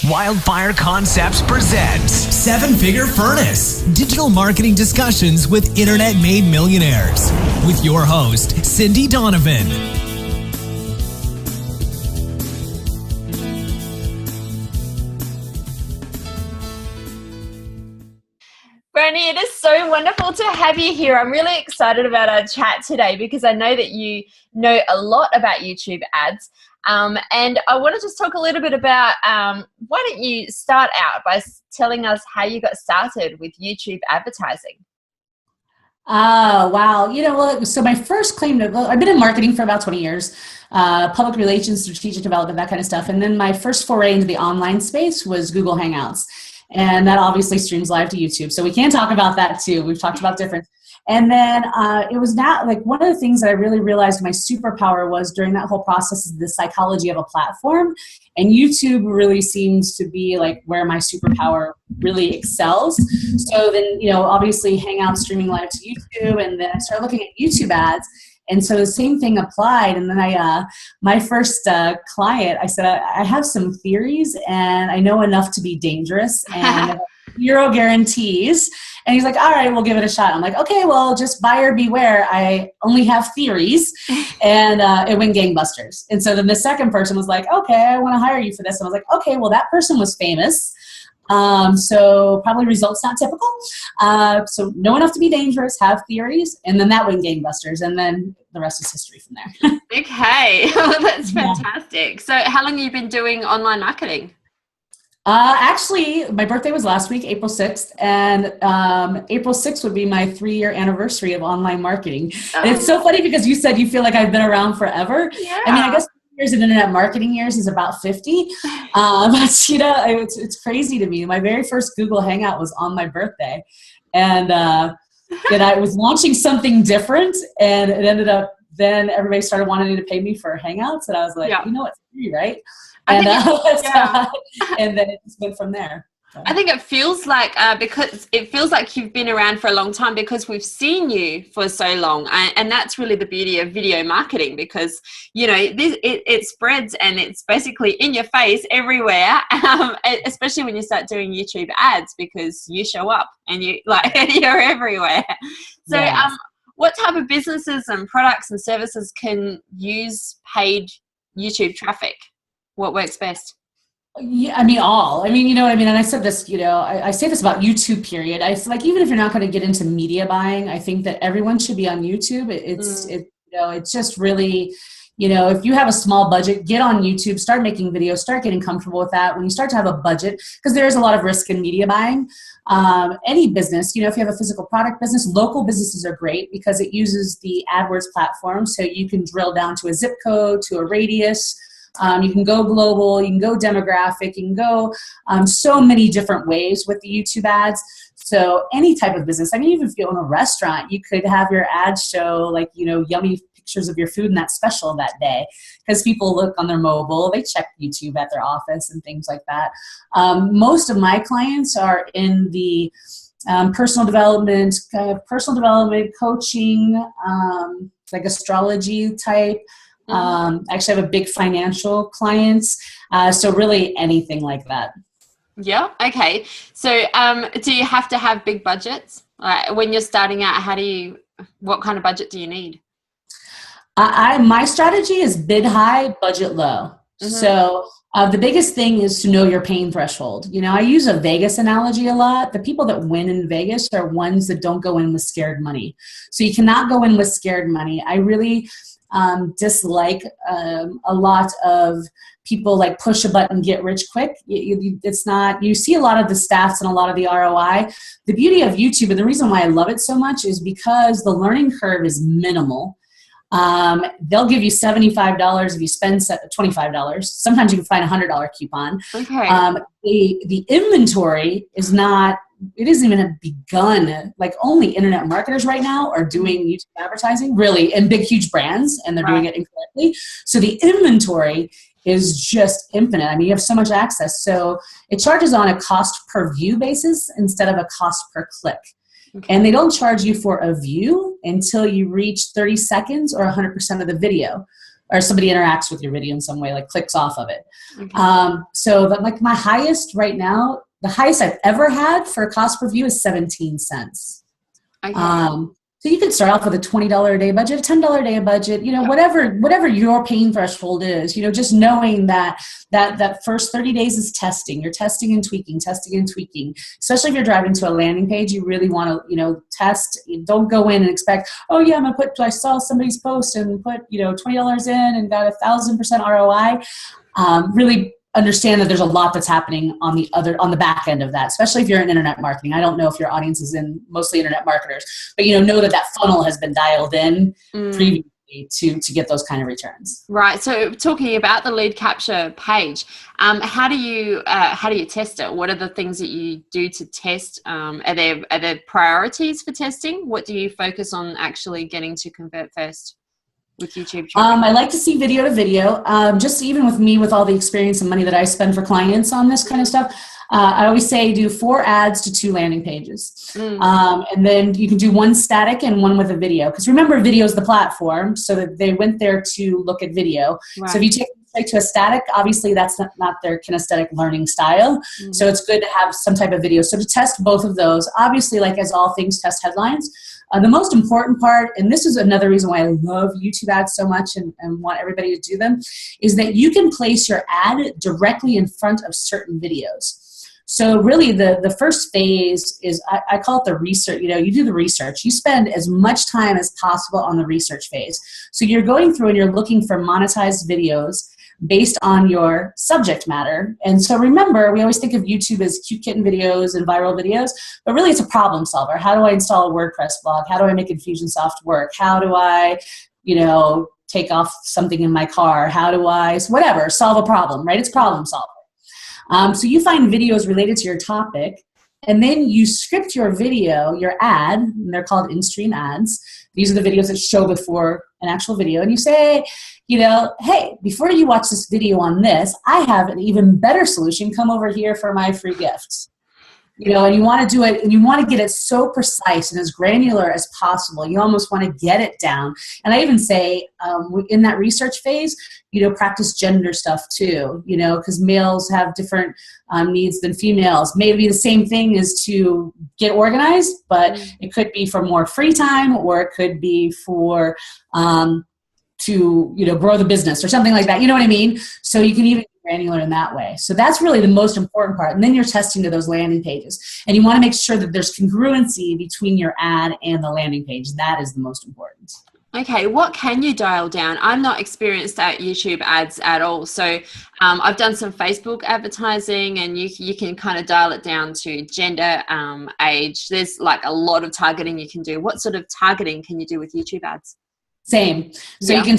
Wildfire Concepts presents Seven Figure Furnace, digital marketing discussions with internet-made millionaires. With your host, Cindy Donovan. Brandee, it is so wonderful to have you here. I'm really excited about our chat today because I know that you know a lot about YouTube ads. And I want to just talk a little bit about, why don't you start out by telling us how you got started with YouTube advertising? Oh, wow. So my first claim to, I've been in marketing for about 20 years, public relations, strategic development, that kind of stuff. And then my first foray into the online space was Google Hangouts. And that obviously streams live to YouTube. So we can talk about that too. We've talked about different. And then it was not like one of the things that I really realized my superpower was during that whole process is the psychology of a platform. And YouTube really seems to be like where my superpower really excels. So then, obviously Hangouts streaming live to YouTube. And then I started looking at YouTube ads. And so the same thing applied. And then my first client, I said, I have some theories and I know enough to be dangerous and zero guarantees. And he's like, all right, we'll give it a shot. I'm like, okay, well, just buyer beware. I only have theories. And it went gangbusters. And so then the second person was like, okay, I want to hire you for this. And I was like, okay, well, that person was famous. So probably results not typical. So know enough to be dangerous, have theories, and then that went gangbusters, and then the rest is history from there. Okay, well, that's fantastic. So how long have you been doing online marketing? Actually, my birthday was last week, April 6th, and April 6th would be my 3-year anniversary of online marketing. Oh. And it's so funny because you said you feel like I've been around forever. Yeah. I mean, I guess years in internet marketing years is about 50. But it's crazy to me. My very first Google Hangout was on my birthday. And I was launching something different, and it ended up, then everybody started wanting to pay me for Hangouts. And I was like, it's free, right? And, and then it just went from there. I think it feels like because it feels like you've been around for a long time because we've seen you for so long, and that's really the beauty of video marketing because it spreads and it's basically in your face everywhere, especially when you start doing YouTube ads because you show up and you're everywhere. So yes. What type of businesses and products and services can use paid YouTube traffic? What works best? Yeah, all. You know what I mean? And I said this, I say this about YouTube, period. I feel like even if you're not going to get into media buying, I think that everyone should be on YouTube. It's just really, if you have a small budget, get on YouTube, start making videos, start getting comfortable with that. When you start to have a budget, because there is a lot of risk in media buying. Any business, if you have a physical product business, local businesses are great because it uses the AdWords platform. So you can drill down to a zip code, to a radius. You can go global, you can go demographic, you can go so many different ways with the YouTube ads. So any type of business, even if you own a restaurant, you could have your ads show yummy pictures of your food and that's special that day because people look on their mobile, they check YouTube at their office and things like that. Most of my clients are in the personal development, coaching, like astrology type. Actually, I have a big financial clients, so really anything like that. Yeah. Okay. So, do you have to have big budgets when you're starting out? What kind of budget do you need? My strategy is bid high, budget low. Mm-hmm. So the biggest thing is to know your pain threshold. I use a Vegas analogy a lot. The people that win in Vegas are ones that don't go in with scared money. So you cannot go in with scared money. I really dislike a lot of people like push a button, get rich quick. It's not, you see a lot of the stats and a lot of the ROI. The beauty of YouTube and the reason why I love it so much is because the learning curve is minimal. They'll give you $75 if you spend $25. Sometimes you can find a $100 coupon. Okay. The inventory is not, it isn't even begun. Like only internet marketers right now are doing YouTube advertising, really, and big, huge brands, and they're doing it incorrectly. So the inventory is just infinite. You have so much access. So it charges on a cost per view basis instead of a cost per click. Okay. And they don't charge you for a view until you reach 30 seconds or 100% of the video. or somebody interacts with your video in some way, like clicks off of it. Okay. So like my highest right now, the highest I've ever had for a cost per view is 17 cents. Okay. So you can start off with a $20 a day budget, a $10 a day budget, whatever your pain threshold is, just knowing that first 30 days is testing. You're testing and tweaking, especially if you're driving to a landing page. You really want to, test. Don't go in and expect, oh yeah, I saw somebody's post and put, $20 in and got 1,000% ROI. Really understand that there's a lot that's happening on the back end of that, especially if you're in internet marketing. I don't know if your audience is in mostly internet marketers, but know that funnel has been dialed in previously to get those kind of returns. Right. So talking about the lead capture page, how do you test it? What are the things that you do to test? Are there priorities for testing? What do you focus on actually getting to convert first with YouTube? I like to see video to video. Just even with me, with all the experience and money that I spend for clients on this kind of stuff, I always say do 4 ads to 2 landing pages. And then you can do 1 static and 1 with a video. Because remember, video is the platform, so that they went there to look at video. Right. So if you take them straight to a static, obviously that's not their kinesthetic learning style. So it's good to have some type of video. So to test both of those, obviously, like as all things, test headlines. The most important part, and this is another reason why I love YouTube ads so much and want everybody to do them, is that you can place your ad directly in front of certain videos. So really the first phase is, I call it the research. You do the research. You spend as much time as possible on the research phase. So you're going through and you're looking for monetized videos based on your subject matter. And so remember, we always think of YouTube as cute kitten videos and viral videos, but really it's a problem solver. How do I install a WordPress blog? How do I make Infusionsoft work? How do I, take off something in my car? How do I, whatever, solve a problem, right? It's problem solving. So you find videos related to your topic, and then you script your video, your ad, and they're called in-stream ads. These are the videos that show before an actual video. And you say, hey, before you watch this video on this, I have an even better solution. Come over here for my free gifts. And you want to do it, and you want to get it so precise and as granular as possible. You almost want to get it down. And I even say in that research phase, practice gender stuff too, because males have different needs than females. Maybe the same thing is to get organized, but it could be for more free time, or it could be for to grow the business or something like that. You know what I mean? So you can even be granular in that way. So that's really the most important part. And then you're testing to those landing pages. And you want to make sure that there's congruency between your ad and the landing page. That is the most important. Okay, what can you dial down? I'm not experienced at YouTube ads at all. So I've done some Facebook advertising, and you can kind of dial it down to gender, age. There's like a lot of targeting you can do. What sort of targeting can you do with YouTube ads? Same. So you can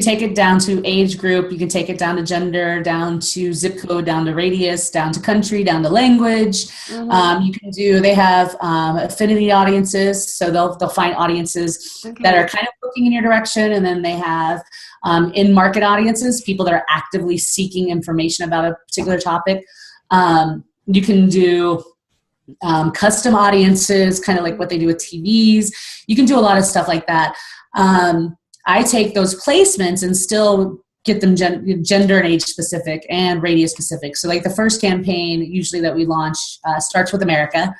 take it down to age group, you can take it down to gender, down to zip code, down to radius, down to country, down to language. They have affinity audiences, so they'll find audiences that are kind of looking in your direction, and then they have in-market audiences, people that are actively seeking information about a particular topic. You can do custom audiences, kind of like what they do with TVs. You can do a lot of stuff like that. I take those placements and still get them gender and age specific and radius specific. So like the first campaign usually that we launch starts with America,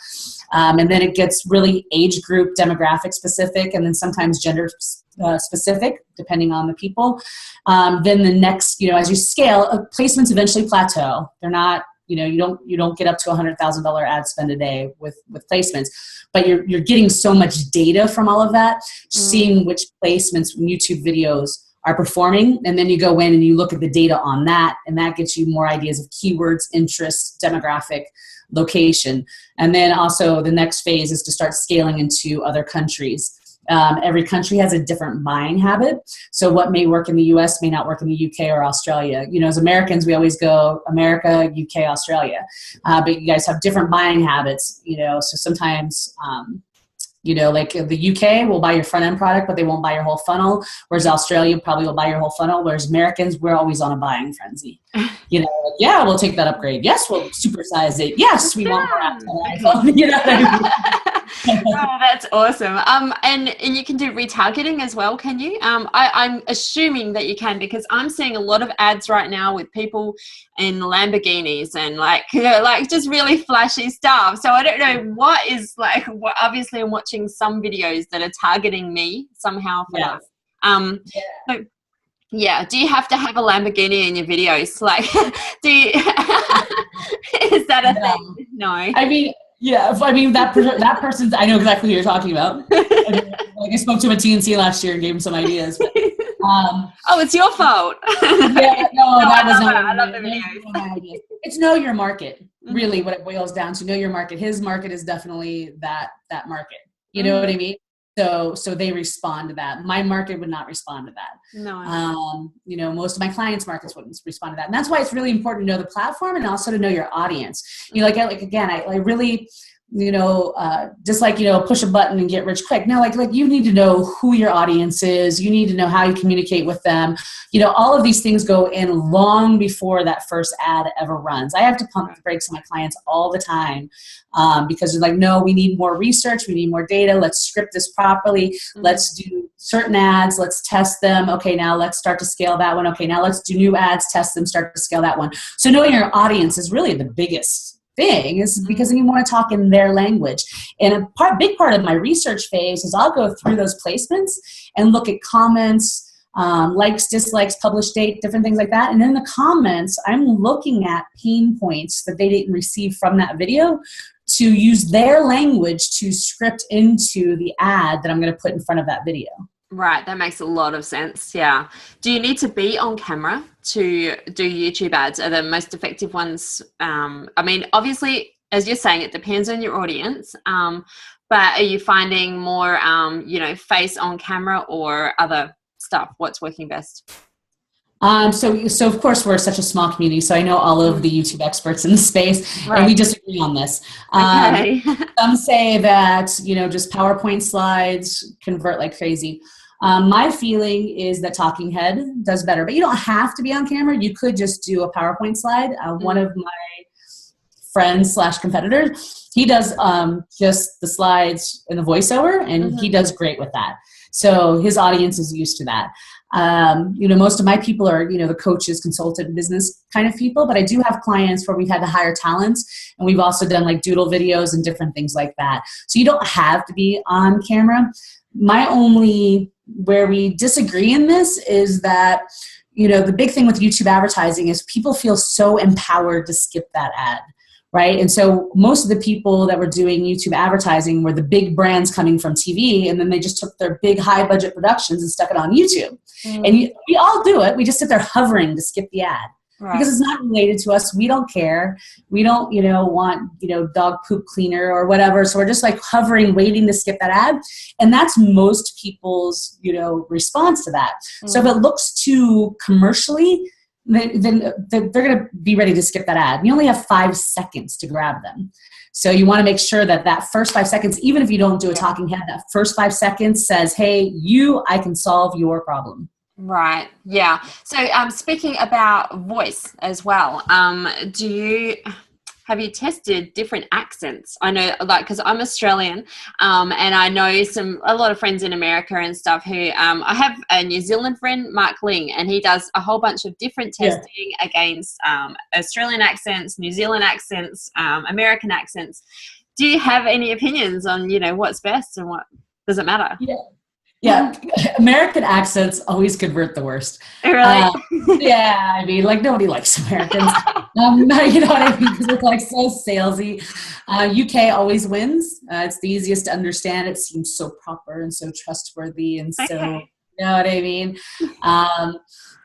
and then it gets really age group demographic specific, and then sometimes gender specific depending on the people. Then the next, as you scale, placements eventually plateau. They're not, you don't get up to $100,000 ad spend a day with placements, but you're getting so much data from all of that, seeing which placements from YouTube videos are performing, and then you go in and you look at the data on that, and that gets you more ideas of keywords, interests, demographic, location. And then also the next phase is to start scaling into other countries. Every country has a different buying habit. So what may work in the US may not work in the UK or Australia. As Americans, we always go America, UK, Australia. But you guys have different buying habits, so sometimes, like the UK will buy your front end product, but they won't buy your whole funnel. Whereas Australia probably will buy your whole funnel. Whereas Americans, we're always on a buying frenzy. Yeah, we'll take that upgrade. Yes, we'll supersize it. Yes, we want more apps on iPhone. Oh, that's awesome. And you can do retargeting as well, can you? I'm assuming that you can, because I'm seeing a lot of ads right now with people in Lamborghinis and like, you know, like just really flashy stuff. So I don't know what is like, what, obviously I'm watching some videos that are targeting me somehow for that. So, yeah. Do you have to have a Lamborghini in your videos? Like, do you, is that a thing? No. I mean, yeah, I mean, that person's, I know exactly who you're talking about. I spoke to him at TNC last year and gave him some ideas. But, oh, it's your fault. Yeah, no, that was not. I love the videos. It's know your market, really, what it boils down to. Know your market. His market is definitely that market. You know what I mean? So they respond to that. My market would not respond to that. No. You know, most of my clients' markets wouldn't respond to that. And that's why it's really important to know the platform and also to know your audience. You know, like again, I really, you know, just like, you know, push a button and get rich quick. No, like you need to know who your audience is. You need to know how you communicate with them. You know, all of these things go in long before that first ad ever runs. I have to pump the brakes on my clients all the time because they're like, no, we need more research. We need more data. Let's script this properly. Let's do certain ads. Let's test them. Okay, now let's start to scale that one. Okay, now let's do new ads, test them, start to scale that one. So knowing your audience is really the biggest thing, is because you want to talk in their language. And a big part of my research phase is I'll go through those placements and look at comments, likes, dislikes, published date, different things like that. And in the comments, I'm looking at pain points that they didn't receive from that video to use their language to script into the ad that I'm going to put in front of that video. Right, that makes a lot of sense. Yeah. Do you need to be on camera to do YouTube ads? Are the most effective ones? I mean, obviously, as you're saying, it depends on your audience. But are you finding more, you know, face on camera or other stuff? What's working best? So of course we're such a small community, so I know all of the YouTube experts in the space, and we disagree on this. Okay. Some say that, you know, just PowerPoint slides convert like crazy. My feeling is that talking head does better, but you don't have to be on camera. You could just do a PowerPoint slide. One of my friends / competitors, he does just the slides and the voiceover, and he does great with that. So his audience is used to that. You know, most of my people are, you know, the coaches, consultant, business kind of people, but I do have clients where we've had to hire talents, and we've also done like doodle videos and different things like that. So you don't have to be on camera. My only, where we disagree in this is that, you know, the big thing with YouTube advertising is people feel so empowered to skip that ad. Right. And so most of the people that were doing YouTube advertising were the big brands coming from TV, and then they just took their big high budget productions and stuck it on YouTube. And we all do it. We just sit there hovering to skip the ad because it's not related to us. We don't care. We don't, you know, want, you know, dog poop cleaner or whatever. So we're just like hovering, waiting to skip that ad. And that's most people's, you know, response to that. So if it looks too commercially, then they're going to be ready to skip that ad. You only have 5 seconds to grab them. So you want to make sure that that first 5 seconds, even if you don't do a talking head, that first 5 seconds says, hey, I can solve your problem. Right. Yeah. So speaking about voice as well, have you tested different accents? I know, like, because I'm Australian, and I know a lot of friends in America and stuff who, I have a New Zealand friend, Mark Ling, and he does a whole bunch of different testing against Australian accents, New Zealand accents, American accents. Do you have any opinions on, you know, what's best and what does it matter? Yeah, American accents always convert the worst. Really? Yeah, I mean, like, nobody likes Americans. You know what I mean? Because it's like so salesy. UK always wins. It's the easiest to understand. It seems so proper and so trustworthy, and so, you know what I mean?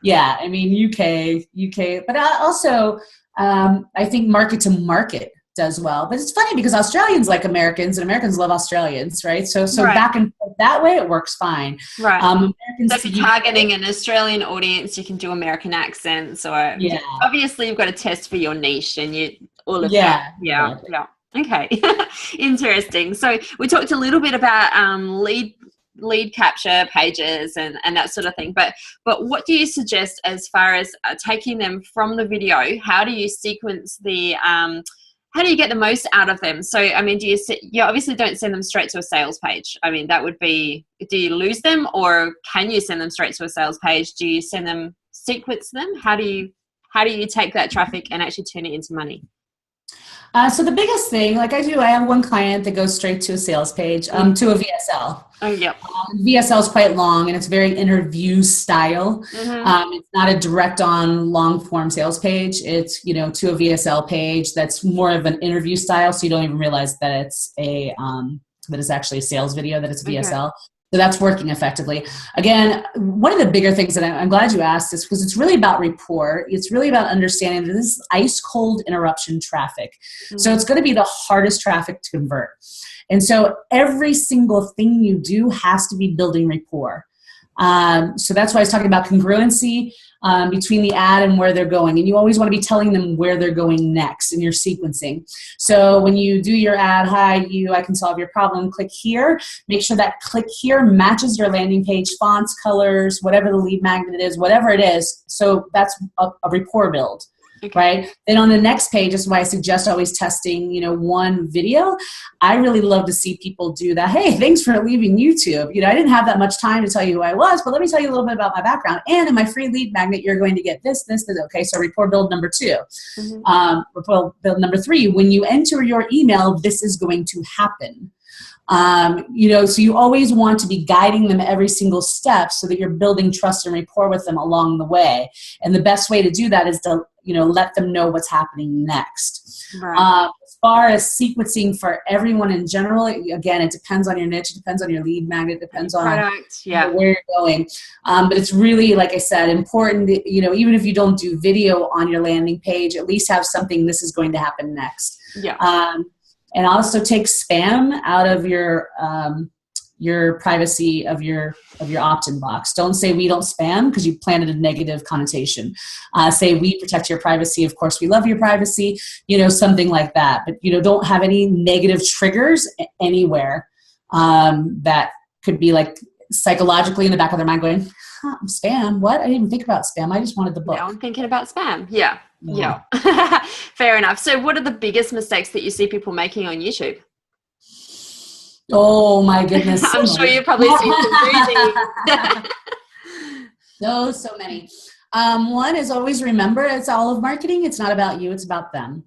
Yeah, I mean, UK, but also I think market to market does well. But it's funny because Australians like Americans and Americans love Australians, right? So back and forth that way, it works fine. Right. Americans, so if you're targeting an Australian audience, you can do American accents, or obviously you've got to test for your niche and that. Yeah. Okay. Interesting. So we talked a little bit about lead capture pages and that sort of thing, but what do you suggest as far as taking them from the video? How do you sequence the how do you get the most out of them? So, I mean, you obviously don't send them straight to a sales page. I mean, that would be, do you lose them, or can you send them straight to a sales page? Do you send them, sequence them? How do you take that traffic and actually turn it into money? So the biggest thing, like I have one client that goes straight to a sales page, to a VSL. Oh, yeah. VSL is quite long, and it's very interview style. It's not a direct on long form sales page. It's, to a VSL page that's more of an interview style. So you don't even realize that it's that it's actually a sales video, that it's a VSL. So that's working effectively. Again, one of the bigger things that I'm glad you asked this, because it's really about rapport. It's really about understanding that this is ice cold interruption traffic. So it's going to be the hardest traffic to convert. And so every single thing you do has to be building rapport. So that's why I was talking about congruency between the ad and where they're going. And you always want to be telling them where they're going next in your sequencing. So when you do your ad, hi, I can solve your problem, click here. Make sure that click here matches your landing page, fonts, colors, whatever the lead magnet is, whatever it is. So that's a rapport build. Right? Then on the next page, this is why I suggest always testing, one video. I really love to see people do that. Hey, thanks for leaving YouTube. I didn't have that much time to tell you who I was, but let me tell you a little bit about my background. And in my free lead magnet, you're going to get this. Okay, so rapport build number 2. Rapport build number 3, when you enter your email, this is going to happen. So you always want to be guiding them every single step so that you're building trust and rapport with them along the way. And the best way to do that is to, let them know what's happening next. Right. As far as sequencing for everyone in general, again, it depends on your niche, it depends on your lead magnet, it depends on where you're going. But it's really, like I said, important that, even if you don't do video on your landing page, at least have something, this is going to happen next. And also take spam out of your privacy of your opt-in box. Don't say we don't spam, because you planted a negative connotation. Say we protect your privacy. Of course, we love your privacy. Something like that. But don't have any negative triggers anywhere that could be like psychologically in the back of their mind going, spam? What? I didn't even think about spam. I just wanted the book. Now I'm thinking about spam. Yeah. Fair enough. So what are the biggest mistakes that you see people making on YouTube? Oh my goodness. I'm sure you've probably seen some so many. One is always remember, it's all of marketing. It's not about you. It's about them.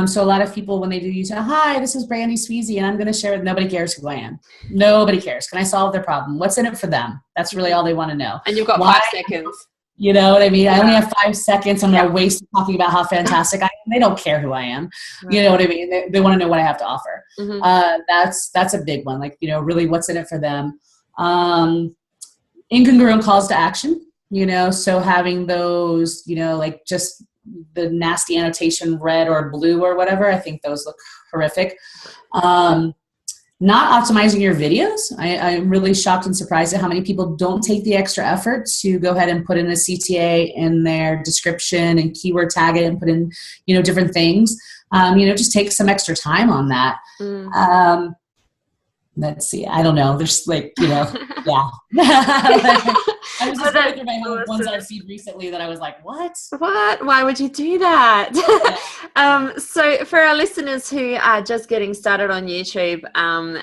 So a lot of people, when they do YouTube, hi, this is Brandee Sweesy, and I'm going to share, nobody cares who I am. Nobody cares. Can I solve their problem? What's in it for them? That's really all they want to know. And you've got 5 seconds. You know what I mean? I only have 5 seconds. I'm going to waste talking about how fantastic I am. They don't care who I am. Right. You know what I mean? They want to know what I have to offer. That's a big one. Like, really what's in it for them. Incongruent calls to action, so having those, like just the nasty annotation red or blue or whatever, I think those look horrific. Not optimizing your videos. I'm really shocked and surprised at how many people don't take the extra effort to go ahead and put in a CTA in their description and keyword tag it and put in, different things. Just take some extra time on that. Let's see. I don't know. There's yeah. I was just going through my ones that I've seen recently that I was like, what? Why would you do that? So for our listeners who are just getting started on YouTube,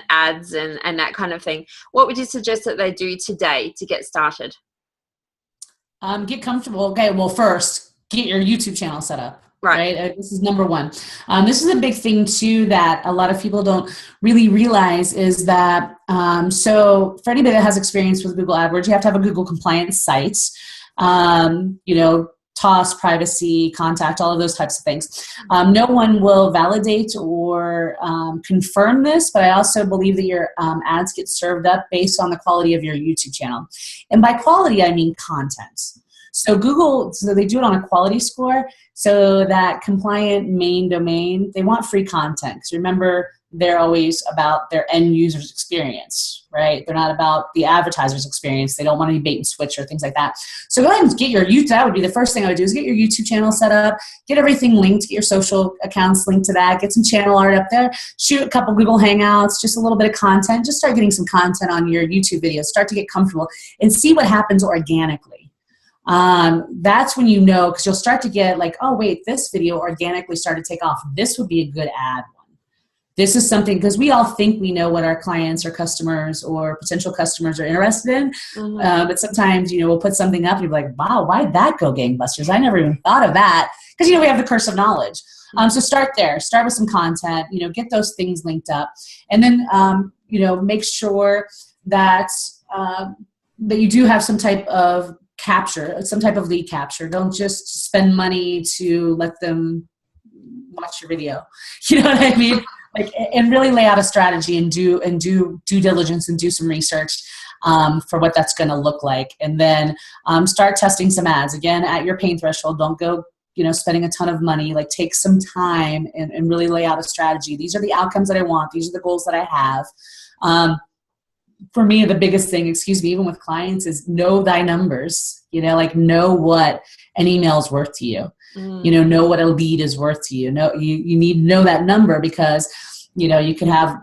ads and that kind of thing, what would you suggest that they do today to get started? Get comfortable. Okay, well, first, get your YouTube channel set up. Right. This is number 1. This is a big thing too that a lot of people don't really realize is that, so for anybody that has experience with Google AdWords, you have to have a Google compliant site, TOS, privacy, contact, all of those types of things. No one will validate or confirm this, but I also believe that your ads get served up based on the quality of your YouTube channel. And by quality, I mean content. So Google, they do it on a quality score, so that compliant main domain, they want free content. Because remember, they're always about their end user's experience, right? They're not about the advertiser's experience. They don't want any bait and switch or things like that. So go ahead and get your YouTube, that would be the first thing I would do, is get your YouTube channel set up, get everything linked, get your social accounts linked to that, get some channel art up there, shoot a couple Google Hangouts, just a little bit of content, just start getting some content on your YouTube videos, start to get comfortable and see what happens organically. that's when you know, because you'll start to get like, oh, wait, this video organically started to take off. This would be a good ad one. This is something, because we all think we know what our clients or customers or potential customers are interested in. But sometimes, we'll put something up and you'll be like, wow, why'd that go gangbusters? I never even thought of that. Because, we have the curse of knowledge. So start there. Start with some content, get those things linked up. And then, make sure that that you do have some type of capture, some type of lead capture. Don't just spend money to let them watch your video. You know what I mean? And really lay out a strategy and do due diligence and do some research for what that's going to look like. And then start testing some ads. Again, at your pain threshold. Don't go spending a ton of money. Take some time and really lay out a strategy. These are the outcomes that I want. These are the goals that I have. For me, the biggest thing, even with clients, is know thy numbers. Know what an email is worth to you. Know what a lead is worth to you. You need to know that number, because you can have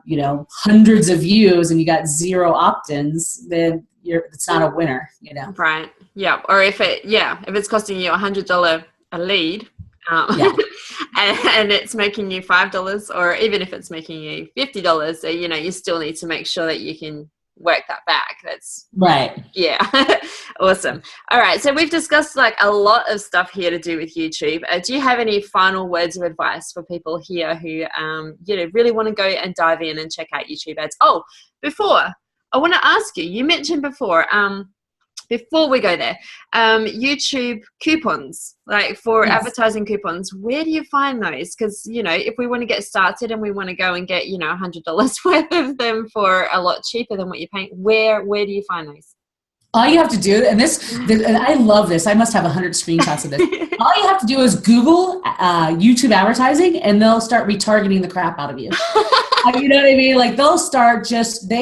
hundreds of views and you got 0 opt-ins. Then it's not a winner. Right. Yeah. Or if it's costing you $100 a lead, and it's making you $5, or even if it's making you $50, so, you still need to make sure that you can work that back. That's right. Yeah. Awesome. All right. So we've discussed a lot of stuff here to do with YouTube. Do you have any final words of advice for people here who, really want to go and dive in and check out YouTube ads? Oh, before I want to ask you, you mentioned before we go there, YouTube coupons, for advertising coupons, where do you find those? Because, if we want to get started and we want to go and get, $100 worth of them for a lot cheaper than what you're paying, where do you find those? All you have to do, and I love this, I must have 100 screenshots of this. All you have to do is Google YouTube advertising, and they'll start retargeting the crap out of you. You know what I mean? They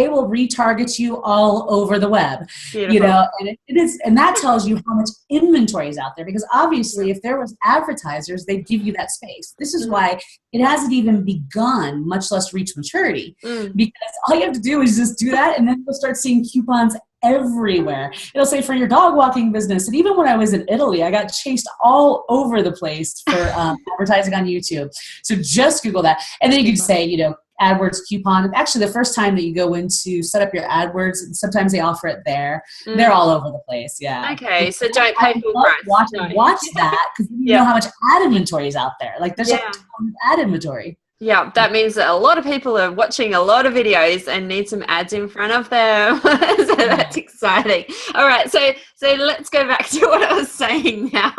will retarget you all over the web. Beautiful. And it is, and that tells you how much inventory is out there, because obviously if there was advertisers, they'd give you that space. This is why it hasn't even begun, much less reach maturity, because all you have to do is just do that, and then you'll start seeing coupons everywhere. It'll say for your dog walking business. And even when I was in Italy, I got chased all over the place for advertising on YouTube. So just Google that. And then you can say, AdWords coupon. Actually, the first time that you go in to set up your AdWords, sometimes they offer it there. They're all over the place. Yeah. Okay. So don't pay full price. Watch that, because you know how much ad inventory is out there. There's a ton of ad inventory. Yeah, that means that a lot of people are watching a lot of videos and need some ads in front of them. So that's exciting. All right, so let's go back to what I was saying now.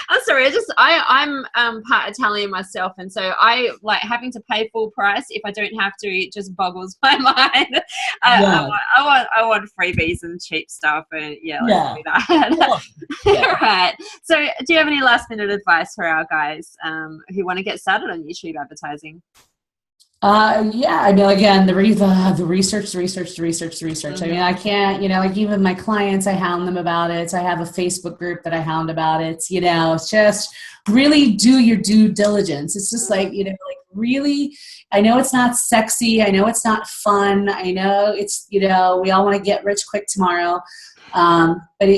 I'm sorry, I'm part Italian myself, and so I having to pay full price if I don't have to. It just boggles my mind. I want freebies and cheap stuff, and let's do that. All right. So, do you have any last minute advice for our guys who want to get started on YouTube advertising? I mean, again, the research. I mean, I can't, even my clients, I hound them about it. I have a Facebook group that I hound about it. It's just really do your due diligence. It's just really, I know it's not sexy. I know it's not fun. I know it's, we all want to get rich quick tomorrow. But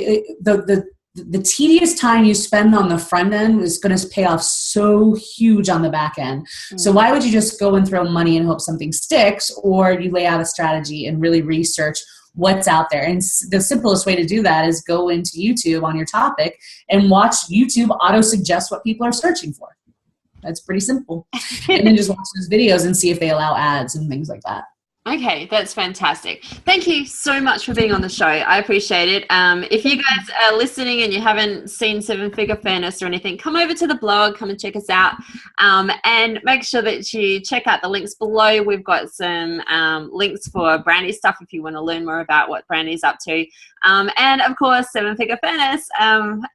the tedious time you spend on the front end is going to pay off so huge on the back end. So why would you just go and throw money and hope something sticks, or you lay out a strategy and really research what's out there? And the simplest way to do that is go into YouTube on your topic and watch YouTube auto suggest what people are searching for. That's pretty simple. And then just watch those videos and see if they allow ads and things like that. Okay, that's fantastic. Thank you so much for being on the show. I appreciate it. If you guys are listening and you haven't seen Seven Figure Furnace or anything, come over to the blog, come and check us out, and make sure that you check out the links below. We've got some links for Brandee stuff if you want to learn more about what Brandee's up to. And of course, Seven Figure Furnace.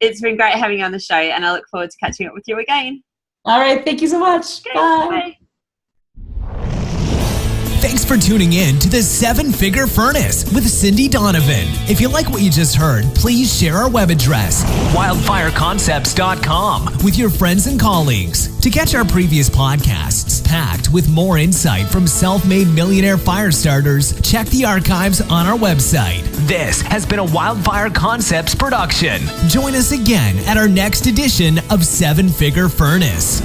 It's been great having you on the show, and I look forward to catching up with you again. All right, thank you so much. Okay, bye. Bye. Thanks for tuning in to the 7-Figure Furnace with Cindy Donovan. If you like what you just heard, please share our web address, wildfireconcepts.com, with your friends and colleagues. To catch our previous podcasts, packed with more insight from self-made millionaire fire starters. Check the archives on our website. This has been a Wildfire Concepts production. Join us again at our next edition of Seven Figure Furnace.